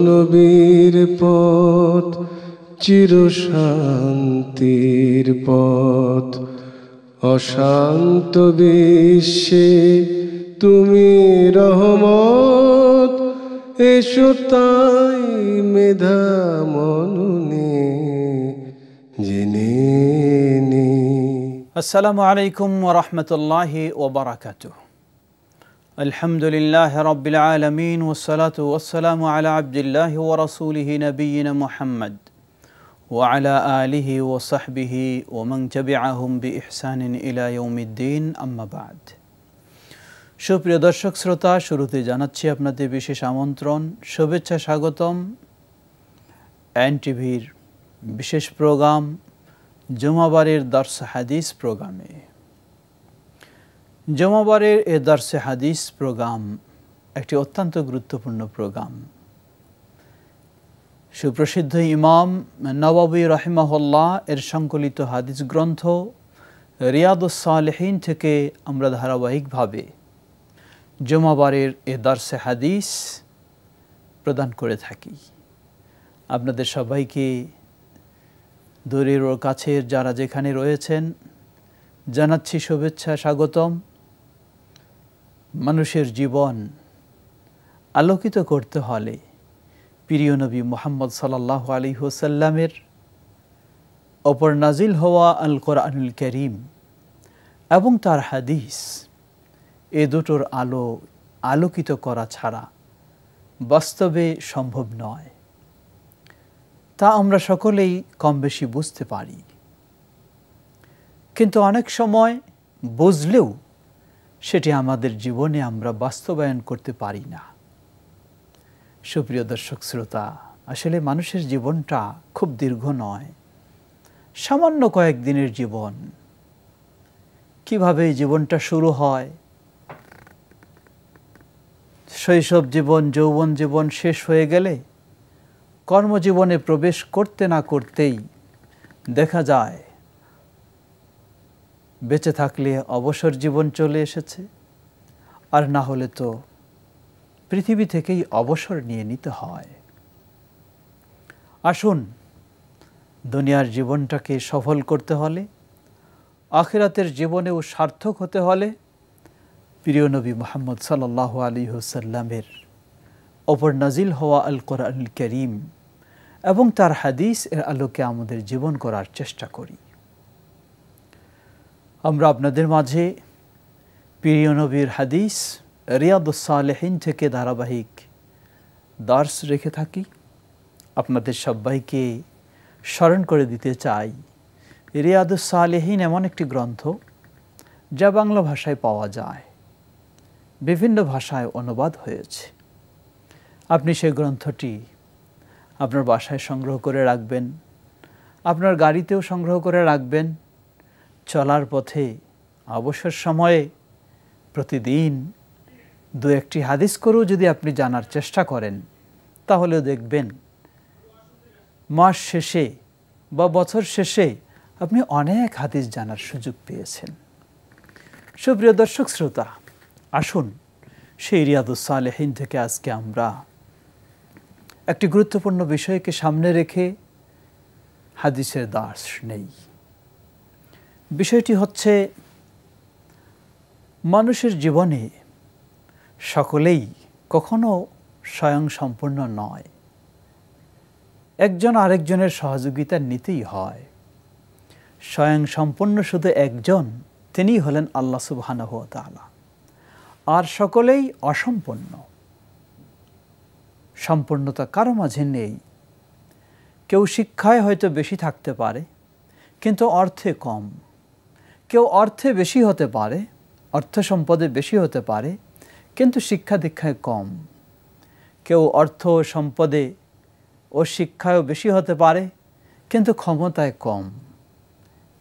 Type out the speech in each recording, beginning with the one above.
নবীর পথ চির শান্তির পথ, অশান্ত বিশ্বে তুমি রহমত। এসো তাই মেধা মননে জেনে নে। আসসালামু আলাইকুম ওয়া রাহমাতুল্লাহি ওয়া বারাকাতুহু। আলহামদুলিল্লাহি রাব্বিল আলামিন ওয়াসসালাতু ওয়াসসালামু আলা আবদিল্লাহি ওয়া রাসূলিহি নবিয়িনা মুহাম্মদ ওয়া আলা আলিহি ওয়া সাহবিহি ওয়া মান তাবিআহুম বিইহসানিন ইলা ইয়াউমিদ্দিন, আম্মা বাদ। সুপ্রিয় দর্শক শ্রোতা, শুরুতে জানাচ্ছি আপনাদের বিশেষ আমন্ত্রণ, শুভেচ্ছা, স্বাগতম এনটিভির বিশেষ প্রোগ্রাম জুমাবারের দর্স হাদিস প্রোগ্রামে। জুমাবারের এ দর্স হাদিস প্রোগ্রাম একটি অত্যন্ত গুরুত্বপূর্ণ প্রোগ্রাম। সুপ্রসিদ্ধ ইমাম নববী রাহিমাহুল্লাহ এর সংকলিত হাদিস গ্রন্থ রিয়াদুস সালেহিন থেকে আমরা ধারাবাহিকভাবে জুমাবারের এ দর্স হাদিস প্রদান করে থাকি। আপনাদের সবাইকে দূরের ও কাছের যারা যেখানে রয়েছেন জানাচ্ছি শুভেচ্ছা, স্বাগতম। মানুষের জীবন আলোকিত করতে হলে প্রিয় নবী মুহাম্মদ সাল্লাল্লাহু আলাইহি ওয়াসাল্লামের ওপর নাজিল হওয়া আল কোরআনুল কারীম এবং তার হাদিস, এ দুটোর আলোকিত করা ছাড়া বাস্তবে সম্ভব নয়। তা আমরা সকলেই কম বেশি বুঝতে পারি, কিন্তু অনেক সময় বুঝলেও সেটি আমাদের জীবনে আমরা বাস্তবায়ন করতে পারি না। সুপ্রিয় দর্শক শ্রোতা, আসলে মানুষের জীবনটা খুব দীর্ঘ নয়, সামান্য কয়েকদিনের জীবন। কিভাবে জীবনটা শুরু হয়, শৈশব জীবন, যৌবন জীবন শেষ হয়ে গেলে কর্মজীবনে প্রবেশ করতে না করতেই দেখা যায় বেঁচে থাকলে অবসর জীবন চলে এসেছে, আর না হলে তো পৃথিবী থেকেই অবসর নিয়ে নিতে হয়। আসুন, দুনিয়ার জীবনটাকে সফল করতে হলে, আখিরাতের জীবনেও সার্থক হতে হলে প্রিয় নবী মুহাম্মদ সাল্লাল্লাহু আলাইহি ওয়াসাল্লামের ওপর নাজিল হওয়া আল কোরআনুল কারীম এবং তার হাদিস এর আলোকে আমাদের জীবন করার চেষ্টা করি। আমরা আপনাদের মাঝে প্রিয় নবীর হাদিস রিয়াদুস সালেহিন থেকে ধারাবাহিক দর্স রেখে থাকি। আপনাদের সবাইকে স্মরণ করে দিতে চাই, রিয়াদুস সালেহিন এমন একটি গ্রন্থ যা বাংলা ভাষায় পাওয়া যায়, বিভিন্ন ভাষায় অনুবাদ হয়েছে। আপনি সেই গ্রন্থটি আপনার বাসায় সংগ্রহ করে রাখবেন, আপনার গাড়িতেও সংগ্রহ করে রাখবেন। চলার পথে, অবসর সময়ে প্রতিদিন দু একটি হাদিস করেও যদি আপনি জানার চেষ্টা করেন, তাহলেও দেখবেন মাস শেষে বা বছর শেষে আপনি অনেক হাদিস জানার সুযোগ পেয়েছেন। সুপ্রিয় দর্শক শ্রোতা, আসুন সেই রিয়াদুস সালেহিন থেকে আজকে আমরা একটি গুরুত্বপূর্ণ বিষয়কে সামনে রেখে হাদিসের দর্স নেই। বিষয়টি হচ্ছে, মানুষের জীবনে সকলেই কখনো স্বয়ং সম্পূর্ণ নয়, একজন আরেকজনের সহযোগিতা নিতেই হয়। স্বয়ং সম্পূর্ণ শুধু একজন, তিনিই হলেন আল্লাহ সুবহানাহু ওয়া তাআলা। আর সকলেই অসম্পূর্ণ, সম্পূর্ণতা কারো মাঝে নেই। কেউ শিক্ষায় হয়তো বেশি থাকতে পারে কিন্তু অর্থে কম, কেউ অর্থে বেশি হতে পারে, অর্থ সম্পদে বেশি হতে পারে কিন্তু শিক্ষা দীক্ষায় কম, কেউ অর্থ সম্পদে ও শিক্ষায়ও বেশি হতে পারে কিন্তু ক্ষমতায় কম।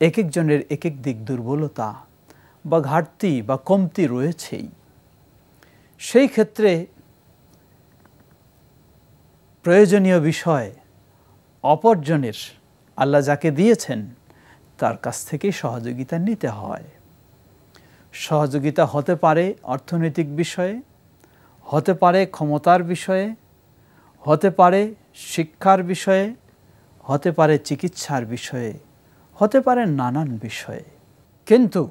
এক একজনের এক এক দিক দুর্বলতা বা ঘাটতি বা কমতি রয়েছেই। সেই ক্ষেত্রে প্রয়োজনীয় বিষয় অপরজনের, আল্লাহ যাকে দিয়েছেন তার কাছ থেকে সহযোগিতা নিতে হয়। সহযোগিতা হতে পারে অর্থনৈতিক বিষয়ে, হতে পারে ক্ষমতার বিষয়ে, হতে পারে শিক্ষার বিষয়ে, হতে পারে চিকিৎসার বিষয়ে, হতে পারে নানান বিষয়ে। কিন্তু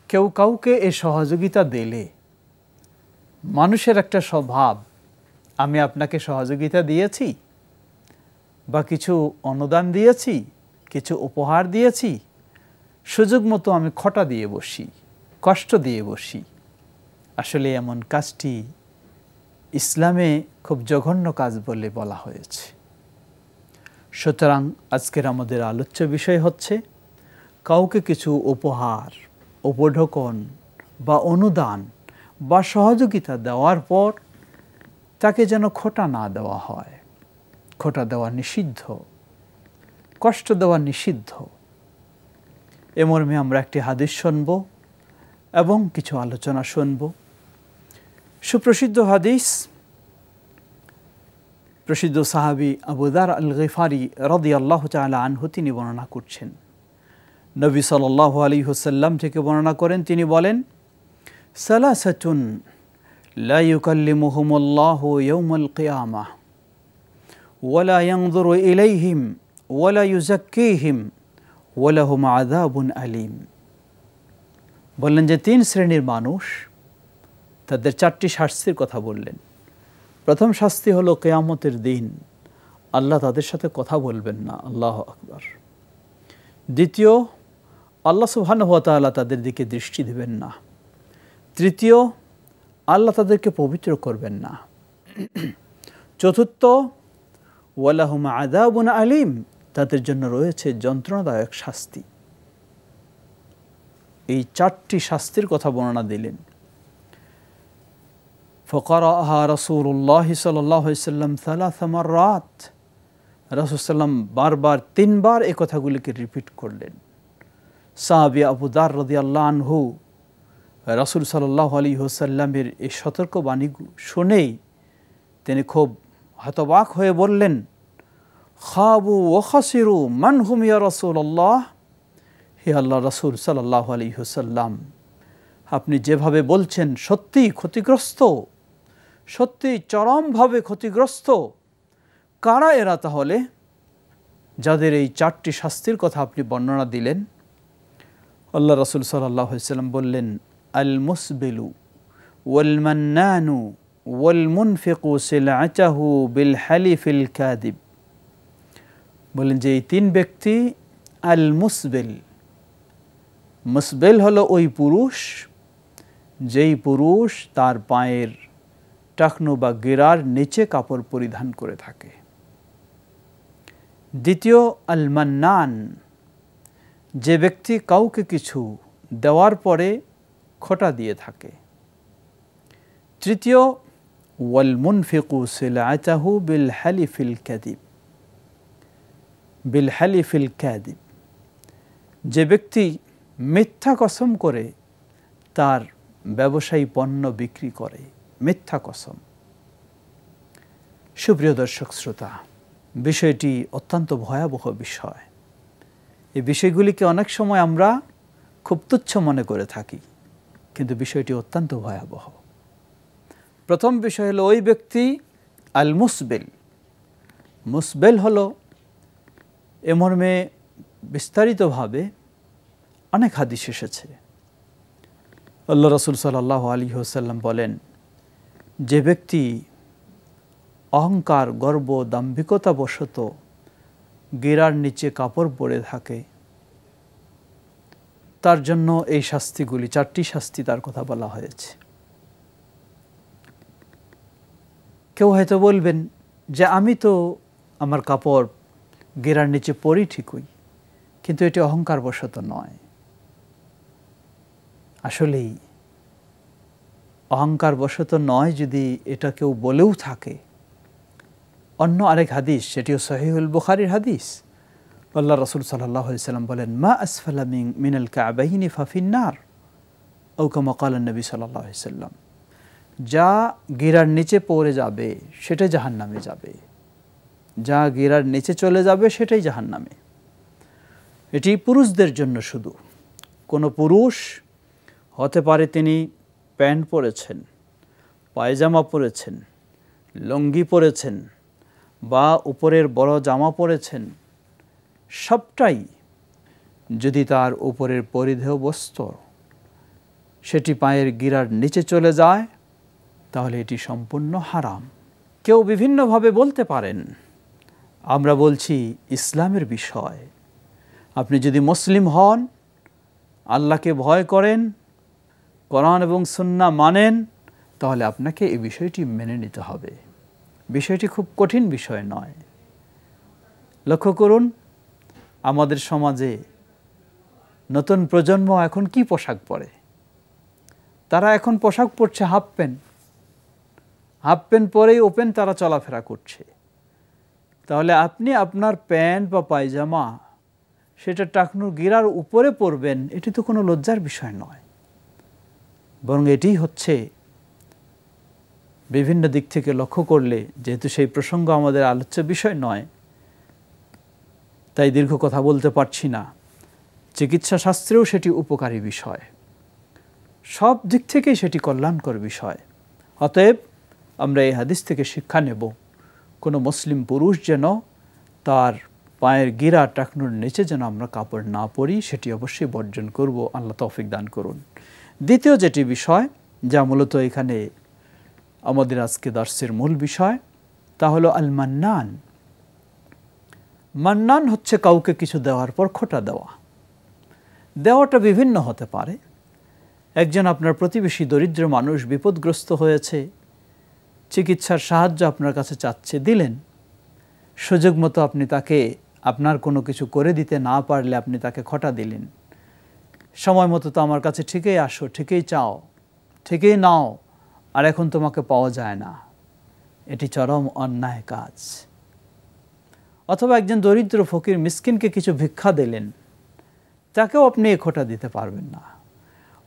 কেউ কাউকে এই সহযোগিতা দিলে মানুষের একটা স্বভাব, আমি আপনাকে সহযোগিতা দিয়েছি বা কিছু অনুদান দিয়েছি, কিছু উপহার দিয়েছি, সুযোগ মতো আমি খটা দিয়ে বসি, কষ্ট দিয়ে বসি। আসলে এমন কাজটি ইসলামে খুব জঘন্য কাজ বলে বলা হয়েছে। সুতরাং আজকের আমাদের আলোচ্য বিষয় হচ্ছে কাউকে কিছু উপহার, উপঢৌকন বা অনুদান বা সহযোগিতা দেওয়ার পর তাকে যেন খোটা না দেওয়া হয়। খোটা দেওয়া নিষিদ্ধ, কষ্ট দেওয়া নিষিদ্ধ। এ মর্মে আমরা একটি হাদিস শুনব এবং কিছু আলোচনা শুনব। সুপ্রসিদ্ধ হাদিস, প্রসিদ্ধ সাহাবী আবু যার আল গিফারি রাদিয়াল্লাহু তাআলা আনহু তিনি বর্ণনা করছেন, নবী সাল্লাল্লাহু আলাইহি ওয়াসাল্লাম থেকে বর্ণনা করেন, তিনি বলেন, সালাসাতুন লা ইউকাল্লিমুহুমুল্লাহু ইয়াওমাল কিয়ামাহ ওয়া লা ইয়ানযুরু ইলাইহিম ওয়া লা ইউযাক্কিহিম ওয়া লাহুম আযাবুন আলীম। বললেন যে 3 শ্রেণীর মানুষ, তাদের 4টি শাস্তির কথা বললেন। প্রথম শাস্তি হলো কিয়ামতের দিন আল্লাহ তাদের সাথে কথা বলবেন না, আল্লাহু আকবার। দ্বিতীয়, আল্লাহ সুবহানাহু ওয়া তাআলা তাদের দিকে দৃষ্টি দেবেন না। তৃতীয়, আল্লাহ তাদেরকে পবিত্র করবেন না। চতুর্থ, ওয়ালাহুম আযাবুন আলীম, তাদের জন্য রয়েছে যন্ত্রণাদায়ক শাস্তি। এই 4টি শাস্তির কথা বর্ণনা দিলেন। ফাকারাহা রাসূলুল্লাহ সাল্লাল্লাহু আলাইহি ওয়াসাল্লাম 3 মাররাত। রাসূল সাল্লাম বারবার 3 বার এই কথাগুলিকে রিপিট করলেন। সাহাবী আবু যার রাদিয়াল্লাহু আনহু রাসূল সাল্লাল্লাহু আলাইহি ওয়াসাল্লামের এই সতর্কবাণী শুনেই তিনি খুব হতবাক হয়ে বললেন, খাবু ওয়া খাসিরু মান হুম ইয়া রাসূলুল্লাহ। হে আল্লাহ রাসূল সাল্লাল্লাহু আলাইহি ওয়াসাল্লাম, আপনি যেভাবে বলছেন সত্যিই ক্ষতিগ্রস্ত, সত্যি চরমভাবে ক্ষতিগ্রস্ত। কারা এরা তাহলে, যাদের এই 4টি শাস্তির কথা আপনি বর্ণনা দিলেন? আল্লাহ রাসূল সাল্লাল্লাহু আলাইহি ওয়াসাল্লাম বললেন, আল মুসবিলু ওয়াল মান্নানু ওয়াল মুনফিকু সিলআতাহু বিল হালিফিল কাযিব। বলেন যে এই 3 ব্যক্তি, আল মুসবিল, মুসবিল হলো ওই পুরুষ যেই পুরুষ তার পায়ের টাকনু বা গিরার নিচে কাপড় পরিধান করে থাকে। দ্বিতীয়, আল মান্নান, যে ব্যক্তি কাউকে কিছু দেওয়ার পরে খোটা দিয়ে থাকে। তৃতীয়, ওয়াল মুনফিকু সিলআতাহু বিল হালিফিল কাযিব। বিল হালিফিল কাযিব, যে ব্যক্তি মিথ্যা কসম করে তার ব্যবসায়ী পণ্য বিক্রি করে, মিথ্যা কসম। সুপ্রিয় দর্শক শ্রোতা, বিষয়টি অত্যন্ত ভয়াবহ বিষয়। এই বিষয়গুলিকে অনেক সময় আমরা খুব তুচ্ছ মনে করে থাকি, কিন্তু বিষয়টি অত্যন্ত ভয়াবহ। প্রথম বিষয় হলো ওই ব্যক্তি আল মুসবিল। মুসবিল হলো, এ মর্মে বিস্তারিতভাবে অনেক হাদিস এসেছে। আল্লাহ রাসূল সাল্লাল্লাহু আলাইহি ওয়াসাল্লাম বলেন, যে ব্যক্তি অহংকার, গর্ব, দাম্ভিকতা বশত গিরার নিচে কাপড় পরে থাকে, তার জন্য এই শাস্তিগুলি, 4টি শাস্তি তার কথা বলা হয়েছে। কেউ হয়তো বলবেন যে আমি তো আমার কাপড় গিরার নিচে পরি ঠিকই, কিন্তু এটি অহংকার বশত নয়। আসলেই অহংকার বশত নয় যদি এটা কেউ বলেও থাকে। অন্য আরেক হাদিস, সেটিও সহিহুল বুখারীর হাদিস, আল্লাহ রাসূল সাল্লাল্লাহু আলাইহি ওয়াসাল্লাম বলেন, মা আসফালা মিনাল কা'বাইনি ফাফিন্নার, আও কামা ক্বালা নবী সাল্লাল্লাহু আলাইহি ওয়াসাল্লাম। যা গিরার নিচে পড়ে যাবে সেটাই জাহান্নামে যাবে, যা গিরার নিচে চলে যাবে সেটাই জাহান্নামে। এটি পুরুষদের জন্য শুধু। কোনো পুরুষ হতে পারে তিনি প্যান্ট পরেছেন, পায়জামা পরেছেন, লুঙ্গি পরেছেন বা উপরের বড় জামা পরেছেন, সবটাই যদি তার উপরের পরিধেয় বস্ত্র সেটি পায়ের গিরার নিচে চলে যায় তাহলে এটি সম্পূর্ণ হারাম। কেউ বিভিন্নভাবে বলতে পারেন, আমরা বলছি ইসলামের বিষয়। আপনি যদি মুসলিম হন, আল্লাহকে ভয় করেন, কোরআন এবং সুন্নাহ মানেন, তাহলে আপনাকে এই বিষয়টি মেনে নিতে হবে। বিষয়টি খুব কঠিন বিষয় নয়। লক্ষ্য করুন, আমাদের সমাজে নতুন প্রজন্ম এখন কি পোশাক পরে? তারা এখন পোশাক পরছে হাফ প্যান্ট পরেই ওপেন তারা চলাফেরা করছে। তাহলে আপনি আপনার প্যান্ট বা পায়জামা সেটা টাকনুর গিরার উপরে পরবেন, এটি তো কোনো লজ্জার বিষয় নয়, বরং এটি হচ্ছে বিভিন্ন দিক থেকে লক্ষ্য করলে, যেহেতু সেই প্রসঙ্গ আমাদের আলোচ্য বিষয় নয় তাই দীর্ঘ কথা বলতে পারছি না, চিকিৎসা শাস্ত্রেও সেটি উপকারী বিষয়, সব দিক থেকেই সেটি কল্যাণকর বিষয়। অতএব আমরা এই হাদিস থেকে শিক্ষা নেব, কোনো মুসলিম পুরুষ যেন তার পায়ের গিরা টাকনুর নিচে যেন আমরা কাপড় না পরি, সেটি অবশ্যই বর্জন করব। আল্লাহ তৌফিক দান করুন। দ্বিতীয় যেটি বিষয়, যা মূলত এখানে আমাদের আজকে দার্সের মূল বিষয়, তা হলো আল মান্নান। মান্নান হচ্ছে কাউকে কিছু দেওয়ার পর খোঁটা দেওয়া। দেওয়াটা বিভিন্ন হতে পারে। একজন আপনার প্রতিবেশী দরিদ্র মানুষ বিপদগ্রস্ত হয়েছে, চিকিৎসার সাহায্য আপনার কাছে চাচ্ছে, দিলেন। সুযোগ মতো আপনি তাকে আপনার কোনো কিছু করে দিতে না পারলে আপনি তাকে খোঁটা দিলেন। সময় মতো তো আমার কাছে ঠিকই আসো, ঠিকই চাও, ঠিকই নাও, আর এখন তোমাকে পাওয়া যায় না, এটি চরম অন্যায় কাজ। অথবা একজন দরিদ্র ফকির মিসকিনকে কিছু ভিক্ষা দিলেন, তাকেও আপনি এ খোঁটা দিতে পারবেন না।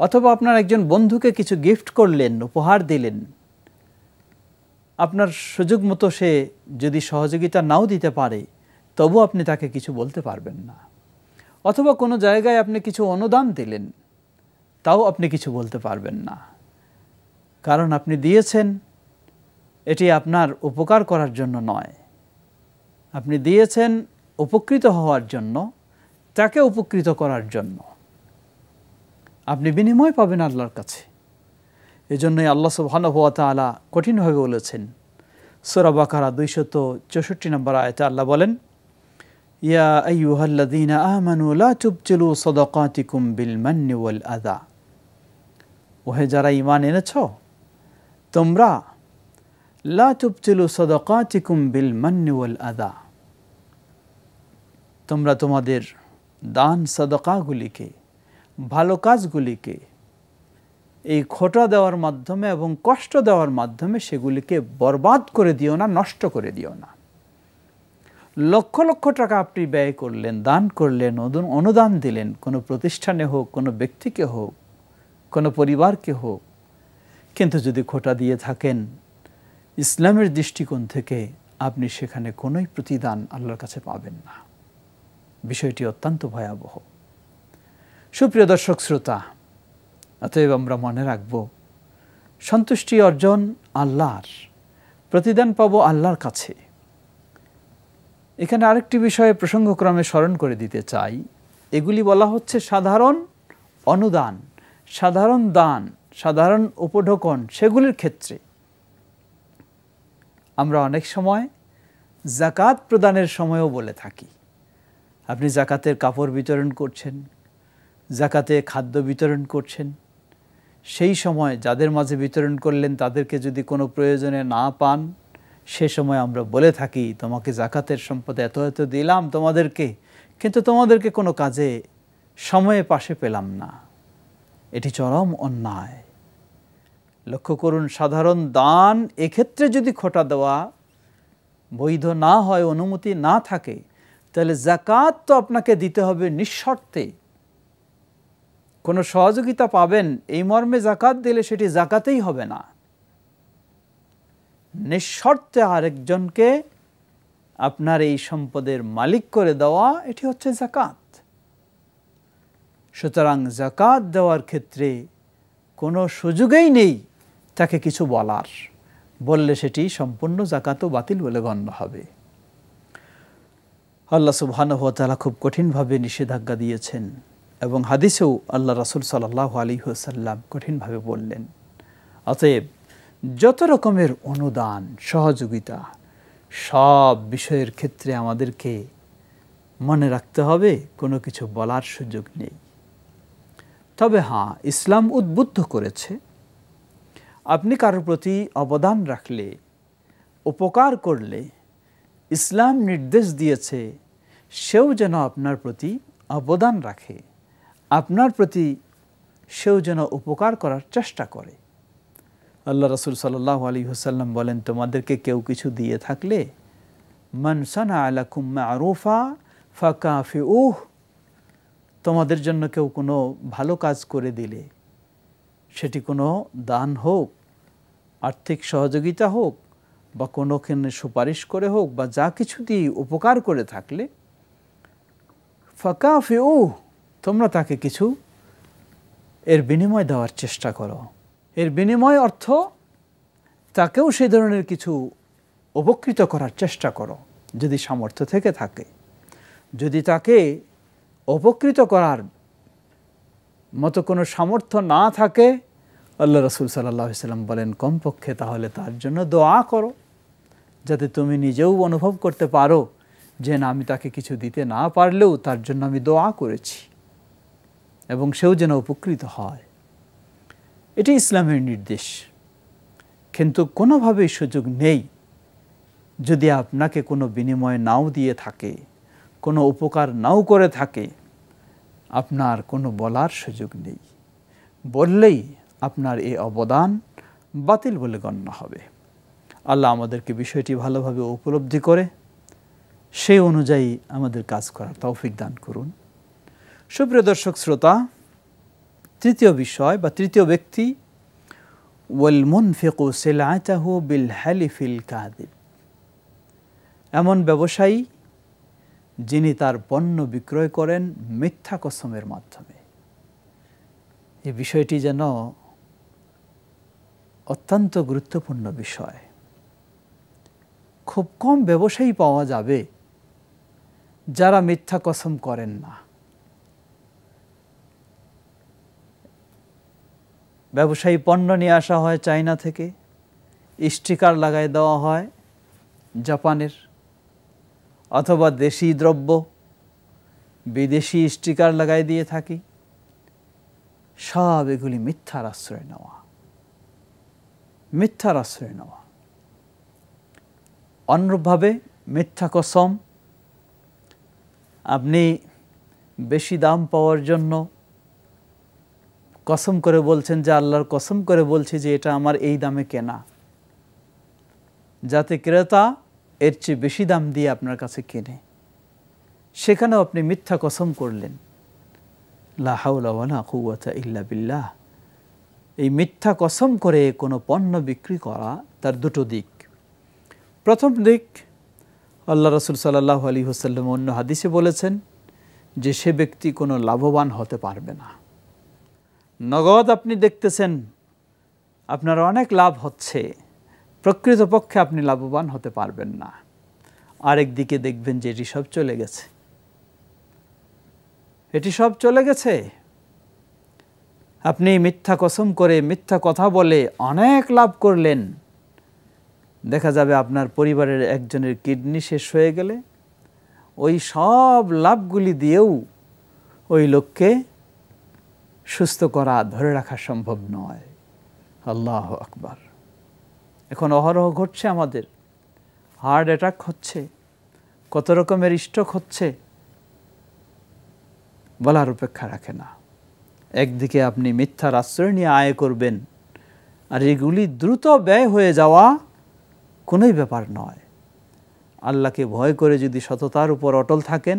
অথবা আপনার একজন বন্ধুকে কিছু গিফট করলেন, উপহার দিলেন, আপনার সুযোগ মতো সে যদি সহযোগিতা নাও দিতে পারে তবু আপনি তাকে কিছু বলতে পারবেন না। অথবা কোনো জায়গায় আপনি কিছু অনুদান দিলেন, তাও আপনি কিছু বলতে পারবেন না, কারণ আপনি দিয়েছেন এটি আপনার উপকার করার জন্য নয়, আপনি দিয়েছেন উপকৃত হওয়ার জন্য, তাকে উপকৃত করার জন্য। আপনি বিনিময় পাবেন আল্লাহর কাছে। এজন্যই আল্লাহ সুবহানাহু ওয়া তাআলা কঠিনভাবে বলেছেন, সূরা বাকারা 264 নম্বর আয়াতে আল্লাহ বলেন, ইয়া আইয়ুহাল্লাযীনা আমানু লা তুবতিলু সাদাকাতিকুম বিল মান্নি ওয়াল আযা। ওহে যারা ঈমান এনেছো, তোমরা লা তুবতিলু সাদাকাতিকুম বিল মান্নি ওয়াল আযা, তোমরা তোমাদের দান সাদাকাগুলিকে, ভালো কাজগুলিকে এই খোঁটা দেওয়ার মাধ্যমে এবং কষ্ট দেওয়ার মাধ্যমে সেগুলিকে বরবাদ করে দিও না, নষ্ট করে দিও না। লক্ষ লক্ষ টাকা আপনি ব্যয় করলেন, দান করলেন, অনুদান দিলেন, কোনো প্রতিষ্ঠানে হোক, কোনো ব্যক্তিকে হোক, কোনো পরিবারকে হোক, কিন্তু যদি খোঁটা দিয়ে থাকেন, ইসলামের দৃষ্টিকোণ থেকে আপনি সেখানে কোনোই প্রতিদান আল্লাহর কাছে পাবেন না। বিষয়টি অত্যন্ত ভয়াবহ। সুপ্রিয় দর্শক শ্রোতা, অতএব আমরা মনে রাখব, সন্তুষ্টি অর্জন আল্লাহর, প্রতিদান পাবো আল্লাহর কাছে। এখানে আরেকটি বিষয়ে প্রসঙ্গক্রমে স্মরণ করে দিতে চাই। এগুলি বলা হচ্ছে সাধারণ অনুদান, সাধারণ দান, সাধারণ উপঢৌকন, সেগুলির ক্ষেত্রে। আমরা অনেক সময় যাকাত প্রদানের সময়ও বলে থাকি, আপনি যাকাতের কাপড় বিতরণ করছেন, যাকাতে খাদ্য বিতরণ করছেন, সেই সময় যাদের মাঝে বিতরণ করলেন তাদেরকে যদি কোনো প্রয়োজনে না পান, সে সময় আমরা বলে থাকি, তোমাকে যাকাতের সম্পদ এত এত দিলাম তোমাদেরকে, কিন্তু তোমাদেরকে কোনো কাজে সময়ে পাশে পেলাম না। এটি চরম অন্যায়। লক্ষ্য করুন, সাধারণ দান এক্ষেত্রে যদি খোঁটা দেওয়া বৈধ না হয়, অনুমতি না থাকে, তাহলে যাকাত তো আপনাকে দিতে হবে নিঃশর্তে। কোনো সহযোগিতা পাবেন এই মর্মে যাকাত দিলে সেটি যাকাতেই হবে না, নিঃশর্তে আরেকজনকে আপনার এই সম্পদের মালিক করে দেওয়া, এটি হচ্ছে যাকাত। সুতরাং যাকাত দেওয়ার ক্ষেত্রে কোনো সুযোগই নেই তাকে কিছু বলার, বললে সেটি সম্পূর্ণ যাকাতও বাতিল বলে গণ্য হবে। আল্লাহ সুবহানাহু ওয়া তাআলা খুব কঠিনভাবে নিষেধাজ্ঞা দিয়েছেন এবং হাদিসেও আল্লাহ রাসূল সাল্লাল্লাহু আলাইহি ওয়াসাল্লাম কঠিনভাবে বললেন। অতএব যত রকমের অনুদান, সহযোগিতা, সব বিষয়ের ক্ষেত্রে আমাদেরকে মনে রাখতে হবে কোনো কিছু বলার সুযোগ নেই। তবে হ্যাঁ, ইসলাম উদ্বুদ্ধ করেছে আপনি কারোর প্রতি অবদান রাখলে, উপকার করলে ইসলাম নির্দেশ দিয়েছে সেও যেন আপনার প্রতি অবদান রাখে, আপনার প্রতি সেও যেন উপকার করার চেষ্টা করে। আল্লাহ রাসূল সাল্লাল্লাহু আলাইহি ওয়াসাল্লাম বলেন, তোমাদেরকে কেউ কিছু দিয়ে থাকলে মান সানাআ লাকুম মা'রুফা ফাকাফিউহ, তোমাদের জন্য কেউ কোনো ভালো কাজ করে দিলে, সেটি কোনো দান হোক, আর্থিক সহযোগিতা হোক, বা কোনোখানে সুপারিশ করে হোক, বা যা কিছু দিয়ে উপকার করে থাকলে ফাকাফিউহ, তোমরা তাকে কিছু এর বিনিময় দেওয়ার চেষ্টা করো। এর বিনিময় অর্থ তাকেও সেই ধরনের কিছু উপকৃত করার চেষ্টা করো যদি সামর্থ্য থেকে থাকে। যদি তাকে উপকৃত করার মতো কোনো সামর্থ্য না থাকে, আল্লাহ রাসূল সাল্লাল্লাহু আলাইহি ওয়াসাল্লাম বলেন কমপক্ষে তাহলে তার জন্য দোয়া করো, যাতে তুমি নিজেও অনুভব করতে পারো যে না, আমি তাকে কিছু দিতে না পারলেও তার জন্য আমি দোয়া করেছি, এবং সেও যেন উপকৃত হয়। এটি ইসলামের নির্দেশ। কিন্তু কোনোভাবেই সুযোগ নেই, যদি আপনাকে কোনো বিনিময় নাও দিয়ে থাকে, কোনো উপকার নাও করে থাকে, আপনার কোনো বলার সুযোগ নেই। বললেই আপনার এই অবদান বাতিল বলে গণ্য হবে। আল্লাহ আমাদেরকে বিষয়টি ভালোভাবে উপলব্ধি করে সেই অনুযায়ী আমাদের কাজ করার তৌফিক দান করুন। সুপ্রিয় দর্শক শ্রোতা, তৃতীয় বিষয় বা তৃতীয় ব্যক্তি, ওয়াল মুনফিকু সিলআতাহু বিল হালিফিল কাযিব, এমন ব্যবসায়ী যিনি তার পণ্য বিক্রয় করেন মিথ্যা কসমের মাধ্যমে। এই বিষয়টি যেন অত্যন্ত গুরুত্বপূর্ণ বিষয়। খুব কম ব্যবসায়ী পাওয়া যাবে যারা মিথ্যা কসম করেন না। ব্যবসায়ী পণ্য নিয়ে আসা হয় চায়না থেকে, স্টিকার লাগাই দেওয়া হয় জাপানের, অথবা দেশি দ্রব্য বিদেশি স্টিকার লাগাই দিয়ে থাকি। সব এগুলি মিথ্যার আশ্রয় নেওয়া, মিথ্যার আশ্রয় নেওয়া। অনুরূপভাবে মিথ্যা কসম, আপনি বেশি দাম পাওয়ার জন্য কসম করে বলছেন যে আল্লাহর কসম করে বলছি যে এটা আমার এই দামে কেনা, যাতে ক্রেতা এর চেয়ে বেশি দাম দিয়ে আপনার কাছে কেনে। সেখানেও আপনি মিথ্যা কসম করলেন। লা হাওলা ওয়ালা কুওয়াতা ইল্লা বিল্লাহ। এই মিথ্যা কসম করে কোনো পণ্য বিক্রি করা তার দুটো দিক। প্রথম দিক, আল্লাহ রাসূল সাল্লাল্লাহু আলাইহি ওয়াসাল্লাম অন্য হাদিসে বলেছেন যে সে ব্যক্তি কোনো লাভবান হতে পারবে না। নগদ আপনি দেখতেছেন আপনার অনেক লাভ হচ্ছে, প্রকৃতপক্ষে আপনি লাভবান হতে পারবেন না। আরেক দিকে দেখবেন যে এটি সব চলে গেছে, এটি সব চলে গেছে। আপনি মিথ্যা কসম করে মিথ্যা কথা বলে অনেক লাভ করলেন, দেখা যাবে আপনার পরিবারের একজনের কিডনি শেষ হয়ে গেলে ওই সব লাভগুলি দিয়েও ওই লোককে সুস্থ করা, ধরে রাখা সম্ভব নয়। আল্লাহু আকবার। এখন অহরহ ঘটছে আমাদের, হার্ট অ্যাটাক হচ্ছে, কত রকমের স্ট্রোক হচ্ছে, বলার অপেক্ষা রাখে না। একদিকে আপনি মিথ্যার আশ্রয় নিয়ে আয় করবেন, আর এগুলি দ্রুত ব্যয় হয়ে যাওয়া কোনোই ব্যাপার নয়। আল্লাহকে ভয় করে যদি সততার উপর অটল থাকেন,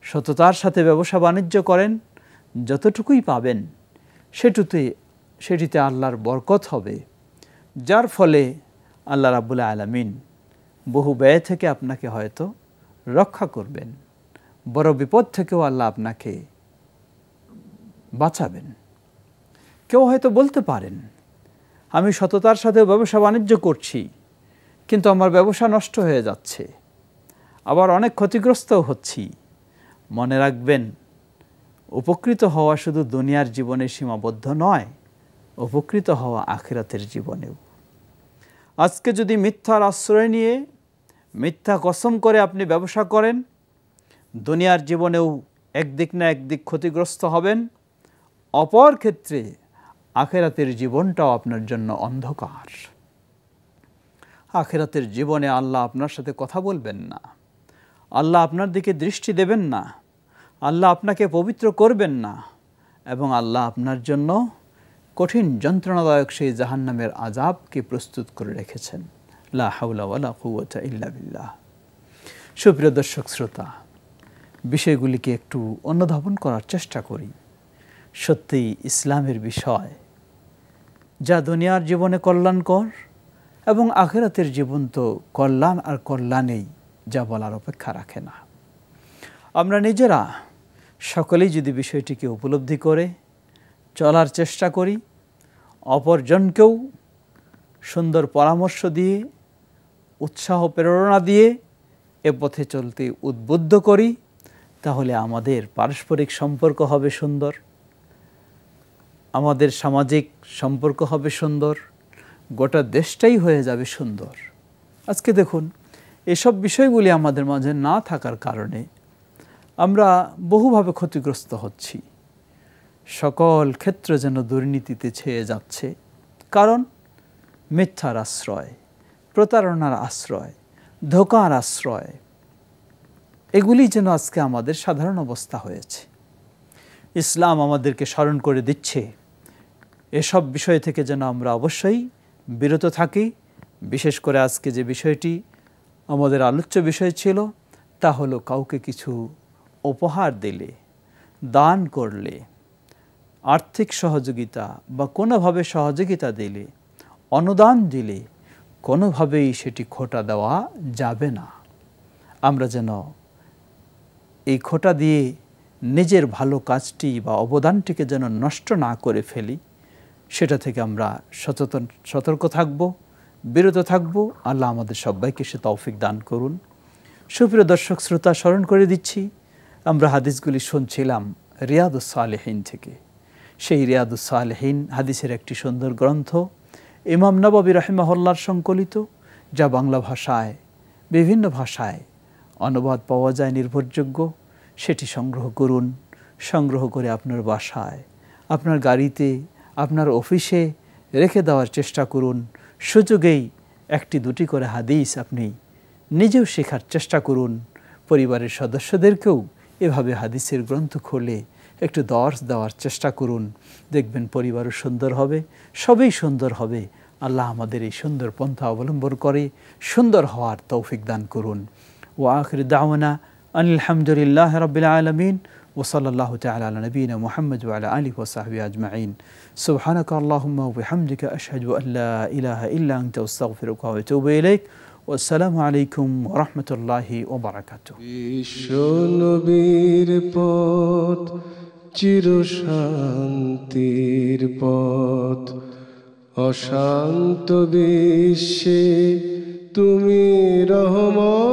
সততার সাথে ব্যবসা বাণিজ্য করেন, যতটুকুই পাবেন সেটিতে আল্লাহর বরকত হবে, যার ফলে আল্লাহ রাব্বুল আলামিন বহু ব্যয় থেকে আপনাকে হয়তো রক্ষা করবেন, বড় বিপদ থেকেও আল্লাহ আপনাকে বাঁচাবেন। কেউ হয়তো বলতে পারেন আমি সততার সাথে ব্যবসা বাণিজ্য করছি, কিন্তু আমার ব্যবসা নষ্ট হয়ে যাচ্ছে, আবার অনেক ক্ষতিগ্রস্তও হচ্ছি। মনে রাখবেন, উপকৃত হওয়া শুধু দুনিয়ার জীবনে সীমাবদ্ধ নয়, উপকৃত হওয়া আখিরাতের জীবনেও। আজকে যদি মিথ্যার আশ্রয় নিয়ে মিথ্যা কসম করে আপনি ব্যবসা করেন, দুনিয়ার জীবনেও একদিক না একদিক ক্ষতিগ্রস্ত হবেন, অপর ক্ষেত্রে আখিরাতের জীবনটাও আপনার জন্য অন্ধকার। আখিরাতের জীবনে আল্লাহ আপনার সাথে কথা বলবেন না, আল্লাহ আপনার দিকে দৃষ্টি দেবেন না, আল্লাহ আপনাকে পবিত্র করবেন না, এবং আল্লাহ আপনার জন্য কঠিন যন্ত্রণাদায়ক সেই জাহান্নামের আযাবকে প্রস্তুত করে রেখেছেন। লা হাওলা ওয়ালা কুওয়াতা ইল্লা বিল্লাহ। সুপ্রিয় দর্শক শ্রোতা, বিষয়গুলিকে একটু অনুধাবন করার চেষ্টা করি। সত্যিই ইসলামের বিষয়, যা দুনিয়ার জীবনে কল্যাণকর এবং আখিরাতের জীবন তো কল্যাণ আর কল্যাণেই, যা বলার অপেক্ষা রাখে না। আমরা নিজেরা সকলেই যদি বিষয়টিকে উপলব্ধি করে চলার চেষ্টা করি, অপরজনকেও সুন্দর পরামর্শ দিয়ে, উৎসাহ প্রেরণা দিয়ে এ পথে চলতে উদ্বুদ্ধ করি, তাহলে আমাদের পারস্পরিক সম্পর্ক হবে সুন্দর, আমাদের সামাজিক সম্পর্ক হবে সুন্দর, গোটা দেশটাই হয়ে যাবে সুন্দর। আজকে দেখুন, এসব বিষয়গুলি আমাদের মাঝে না থাকার কারণে আমরা বহুভাবে ক্ষতিগ্রস্ত হচ্ছি। সকল ক্ষেত্র যেন দুর্নীতিতে ছেয়ে যাচ্ছে, কারণ মিথ্যার আশ্রয়, প্রতারণার আশ্রয়, ধোঁকার আশ্রয়, এগুলি যেন আজকে আমাদের সাধারণ অবস্থা হয়েছে। ইসলাম আমাদেরকে স্মরণ করে দিচ্ছে, এসব বিষয় থেকে যেন আমরা অবশ্যই বিরত থাকি। বিশেষ করে আজকে যে বিষয়টি আমাদের আলোচ্য বিষয় ছিল, তা হলো কাউকে কিছু উপহার দিলে, দান করলে, আর্থিক সহযোগিতা বা কোনোভাবে সহযোগিতা দিলে, অনুদান দিলে কোনোভাবেই সেটি খোটা দেওয়া যাবে না। আমরা যেন এই খোটা দিয়ে নিজের ভালো কাজটি বা অবদানটিকে যেন নষ্ট না করে ফেলি, সেটা থেকে আমরা সতর্ক থাকব, বিরত থাকব। আল্লাহ আমাদের সবাইকে সে তৌফিক দান করুন। সুপ্রিয় দর্শক শ্রোতা, স্মরণ করে দিচ্ছি, আমরা হাদিসগুলি শুনছিলাম রিয়াদুস সালেহিন থেকে। সেই রিয়াদুস সালেহিন হাদিসের একটি সুন্দর গ্রন্থ, ইমাম নববী রাহিমাহুল্লাহর সংকলিত, যা বাংলা ভাষায়, বিভিন্ন ভাষায় অনুবাদ পাওয়া যায় নির্ভরযোগ্য। সেটি সংগ্রহ করুন, সংগ্রহ করে আপনার বাসায়, আপনার গাড়িতে, আপনার অফিসে রেখে দেওয়ার চেষ্টা করুন। সুযোগেই একটি দুটি করে হাদিস আপনি নিজেও শেখার চেষ্টা করুন। পরিবারের সদস্যদেরকেও এভাবে হাদিসের গ্রন্থ খুলে একটু দর্শ দেওয়ার চেষ্টা করুন। দেখবেন পরিবারও সুন্দর হবে, সবই সুন্দর হবে। আল্লাহ আমাদের এই সুন্দর পন্থা অবলম্বন করে সুন্দর হওয়ার তৌফিক দান করুন। ওয়া আখির দাওয়ানা আলহামদুলিল্লাহি রাব্বিল আলামিন ওয়া সাল্লাল্লাহু তাআলা আলা নবিয়িনা মুহাম্মদ ওয়া আলা আলিহি ওয়া সাহবিহি আজমাইন। সুবহানাকা আল্লাহুম্মা ওয়া বিহামদিকা আশহাদু আল লা ইলাহা ইল্লা আনতা আস্তাগফিরুকা ওয়া আতুবু ইলাইক। আসসালামু আলাইকুম ওয়া রাহমাতুল্লাহি ওয়া বারাকাতুহু। বিশ্ব নবীর পথ চির শান্তির পথ, অশান্ত বিশ্বে তুমি রহমত।